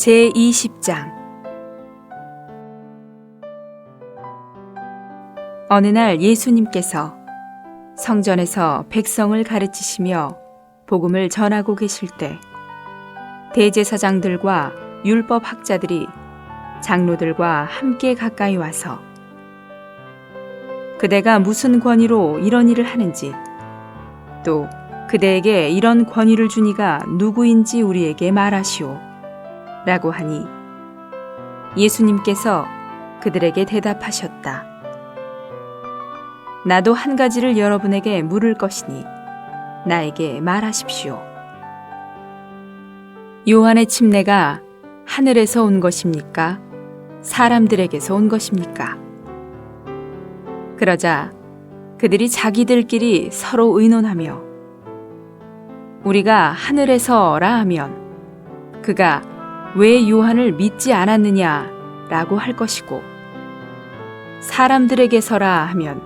제20장. 어느 날 예수님께서 성전에서 백성을 가르치시며 복음을 전하고 계실 때 대제사장들과 율법 학자들이 장로들과 함께 가까이 와서 그대가 무슨 권위로 이런 일을 하는지, 또 그대에게 이런 권위를 준 이가 누구인지 우리에게 말하시오 라고 하니 예수님께서 그들에게 대답하셨다. 나도 한 가지를 여러분에게 물을 것이니 나에게 말하십시오. 요한의 침례가 하늘에서 온 것입니까? 사람들에게서 온 것입니까? 그러자 그들이 자기들끼리 서로 의논하며 우리가 하늘에서라 하면 그가 왜 요한을 믿지 않았느냐 라고 할 것이고, 사람들에게서라 하면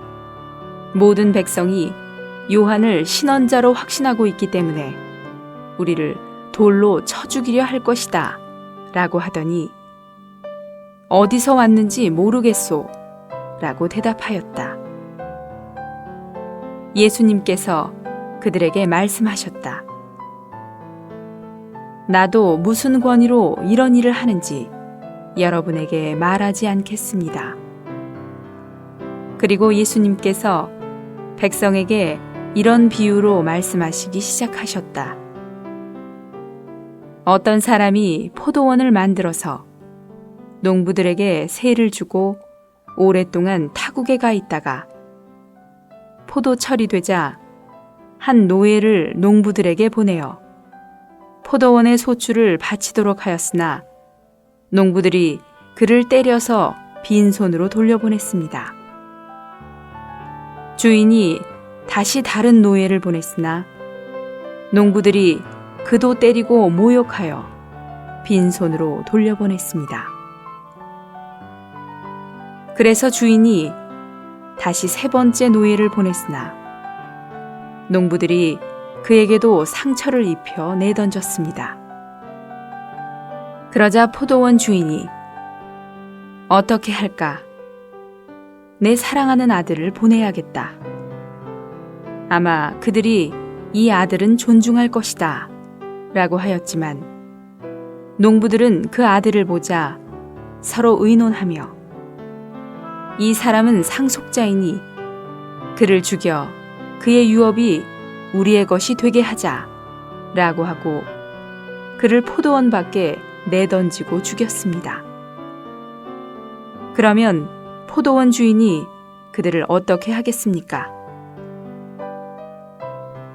모든 백성이 요한을 신언자로 확신하고 있기 때문에 우리를 돌로 쳐 죽이려 할 것이다 라고 하더니 어디서 왔는지 모르겠소 라고 대답하였다. 예수님께서 그들에게 말씀하셨다. 나도 무슨 권위로 이런 일을 하는지 여러분에게 말하지 않겠습니다. 그리고 예수님께서 백성에게 이런 비유로 말씀하시기 시작하셨다. 어떤 사람이 포도원을 만들어서 농부들에게 세를 주고 오랫동안 타국에 가 있다가 포도철이 되자 한 노예를 농부들에게 보내어 포도원의 소출을 바치도록 하였으나 농부들이 그를 때려서 빈손으로 돌려보냈습니다. 주인이 다시 다른 노예를 보냈으나 농부들이 그도 때리고 모욕하여 빈손으로 돌려보냈습니다. 그래서 주인이 다시 세 번째 노예를 보냈으나 농부들이 그에게도 상처를 입혀 내던졌습니다. 그러자 포도원 주인이 어떻게 할까? 내 사랑하는 아들을 보내야겠다. 아마 그들이 이 아들은 존중할 것이다 라고 하였지만 농부들은 그 아들을 보자 서로 의논하며 이 사람은 상속자이니 그를 죽여 그의 유업이 우리의 것이 되게 하자 라고 하고 그를 포도원 밖에 내던지고 죽였습니다. 그러면 포도원 주인이 그들을 어떻게 하겠습니까?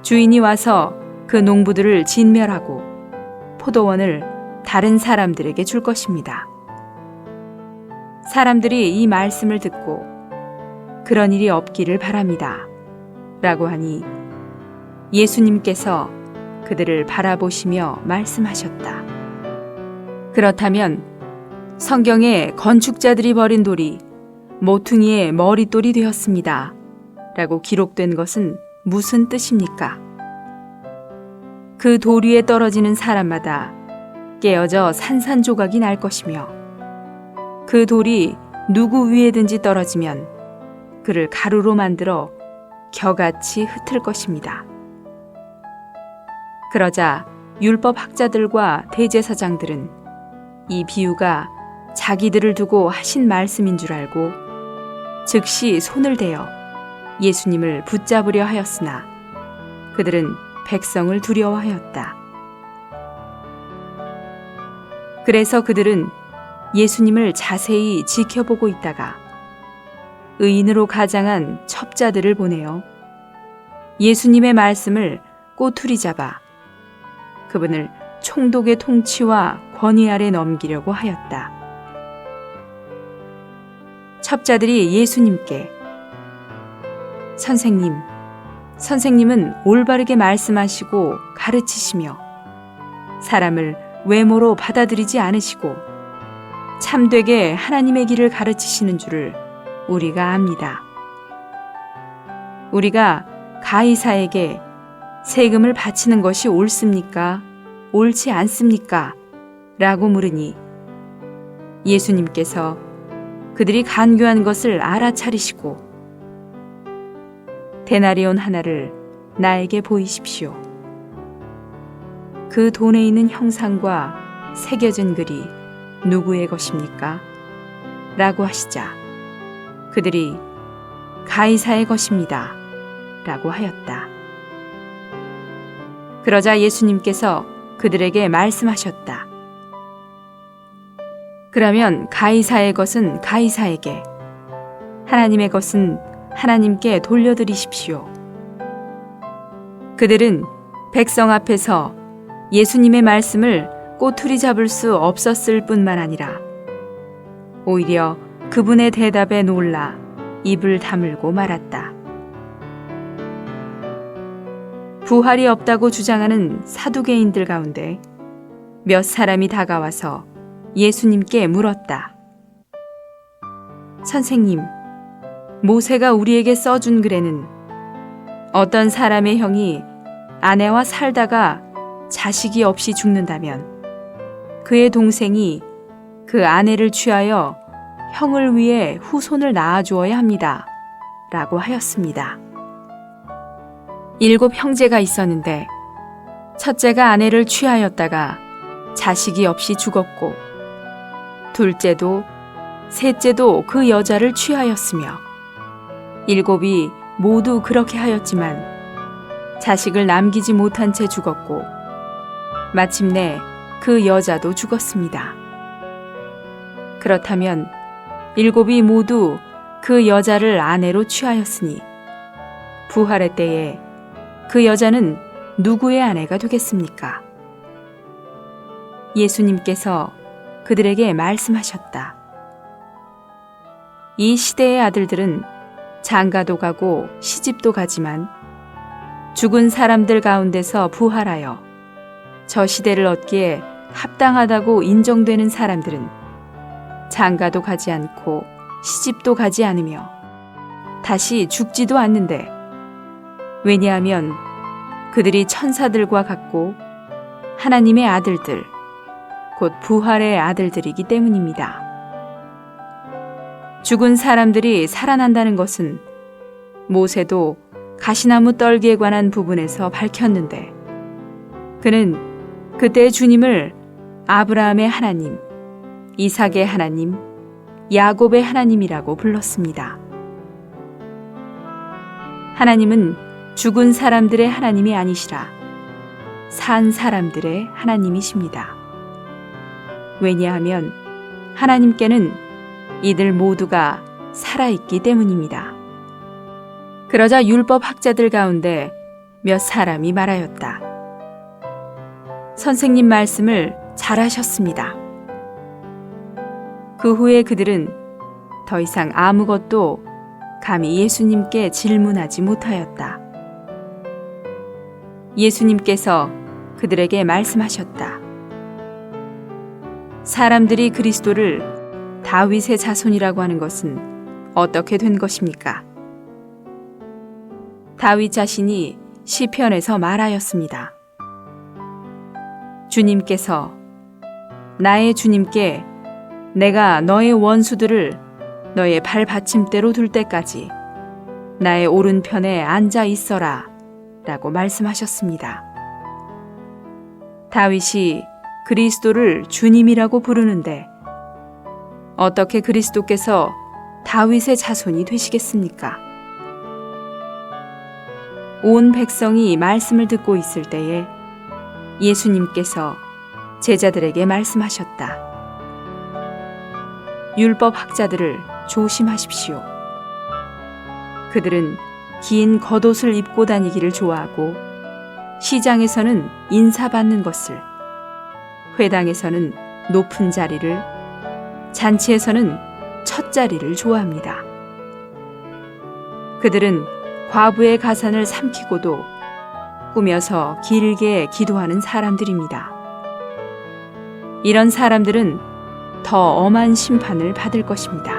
주인이 와서 그 농부들을 진멸하고 포도원을 다른 사람들에게 줄 것입니다. 사람들이 이 말씀을 듣고 그런 일이 없기를 바랍니다 라고 하니 예수님께서 그들을 바라보시며 말씀하셨다. 그렇다면 성경에 건축자들이 버린 돌이 모퉁이의 머릿돌이 되었습니다 라고 기록된 것은 무슨 뜻입니까? 그 돌 위에 떨어지는 사람마다 깨어져 산산조각이 날 것이며 그 돌이 누구 위에든지 떨어지면 그를 가루로 만들어 겨같이 흩을 것입니다. 그러자 율법 학자들과 대제사장들은 이 비유가 자기들을 두고 하신 말씀인 줄 알고 즉시 손을 대어 예수님을 붙잡으려 하였으나 그들은 백성을 두려워하였다. 그래서 그들은 예수님을 자세히 지켜보고 있다가 의인으로 가장한 첩자들을 보내어 예수님의 말씀을 꼬투리 잡아 그분을 총독의 통치와 권위 아래 넘기려고 하였다. 첩자들이 예수님께 선생님은 올바르게 말씀하시고 가르치시며 사람을 외모로 받아들이지 않으시고 참되게 하나님의 길을 가르치시는 줄을 우리가 압니다. 우리가 가이사에게 세금을 바치는 것이 옳습니까? 옳지 않습니까? 라고 물으니 예수님께서 그들이 간교한 것을 알아차리시고 데나리온 하나를 나에게 보이십시오. 그 돈에 있는 형상과 새겨진 글이 누구의 것입니까? 라고 하시자 그들이 가이사의 것입니다. 라고 하였다. 그러자 예수님께서 그들에게 말씀하셨다. 그러면 가이사의 것은 가이사에게, 하나님의 것은 하나님께 돌려드리십시오. 그들은 백성 앞에서 예수님의 말씀을 꼬투리 잡을 수 없었을 뿐만 아니라 오히려 그분의 대답에 놀라 입을 다물고 말았다. 부활이 없다고 주장하는 사두개인들 가운데 몇 사람이 다가와서 예수님께 물었다. 선생님, 모세가 우리에게 써준 글에는 어떤 사람의 형이 아내와 살다가 자식이 없이 죽는다면 그의 동생이 그 아내를 취하여 형을 위해 후손을 낳아주어야 합니다. 라고 하였습니다. 7 형제가 있었는데 첫째가 아내를 취하였다가 자식이 없이 죽었고 둘째도 셋째도 그 여자를 취하였으며 7이 모두 그렇게 하였지만 자식을 남기지 못한 채 죽었고 마침내 그 여자도 죽었습니다. 그렇다면 7이 모두 그 여자를 아내로 취하였으니 부활의 때에 그 여자는 누구의 아내가 되겠습니까? 예수님께서 그들에게 말씀하셨다. 이 시대의 아들들은 장가도 가고 시집도 가지만 죽은 사람들 가운데서 부활하여 저 시대를 얻기에 합당하다고 인정되는 사람들은 장가도 가지 않고 시집도 가지 않으며 다시 죽지도 않는데, 왜냐하면 그들이 천사들과 같고 하나님의 아들들, 곧 부활의 아들들이기 때문입니다. 죽은 사람들이 살아난다는 것은 모세도 가시나무 떨기에 관한 부분에서 밝혔는데, 그는 그때 주님을 아브라함의 하나님, 이삭의 하나님, 야곱의 하나님이라고 불렀습니다. 하나님은 죽은 사람들의 하나님이 아니시라 산 사람들의 하나님이십니다. 왜냐하면 하나님께는 이들 모두가 살아있기 때문입니다. 그러자 율법 학자들 가운데 몇 사람이 말하였다. 선생님 말씀을 잘하셨습니다. 그 후에 그들은 더 이상 아무것도 감히 예수님께 질문하지 못하였다. 예수님께서 그들에게 말씀하셨다. 사람들이 그리스도를 다윗의 자손이라고 하는 것은 어떻게 된 것입니까? 다윗 자신이 시편에서 말하였습니다. 주님께서 나의 주님께 내가 너의 원수들을 너의 발받침대로 둘 때까지 나의 오른편에 앉아 있어라 라고 말씀하셨습니다. 다윗이 그리스도를 주님이라고 부르는데 어떻게 그리스도께서 다윗의 자손이 되시겠습니까? 온 백성이 말씀을 듣고 있을 때에 예수님께서 제자들에게 말씀하셨다. 율법 학자들을 조심하십시오. 그들은 긴 겉옷을 입고 다니기를 좋아하고 시장에서는 인사받는 것을, 회당에서는 높은 자리를, 잔치에서는 첫 자리를 좋아합니다. 그들은 과부의 가산을 삼키고도 꾸며서 길게 기도하는 사람들입니다. 이런 사람들은 더 엄한 심판을 받을 것입니다.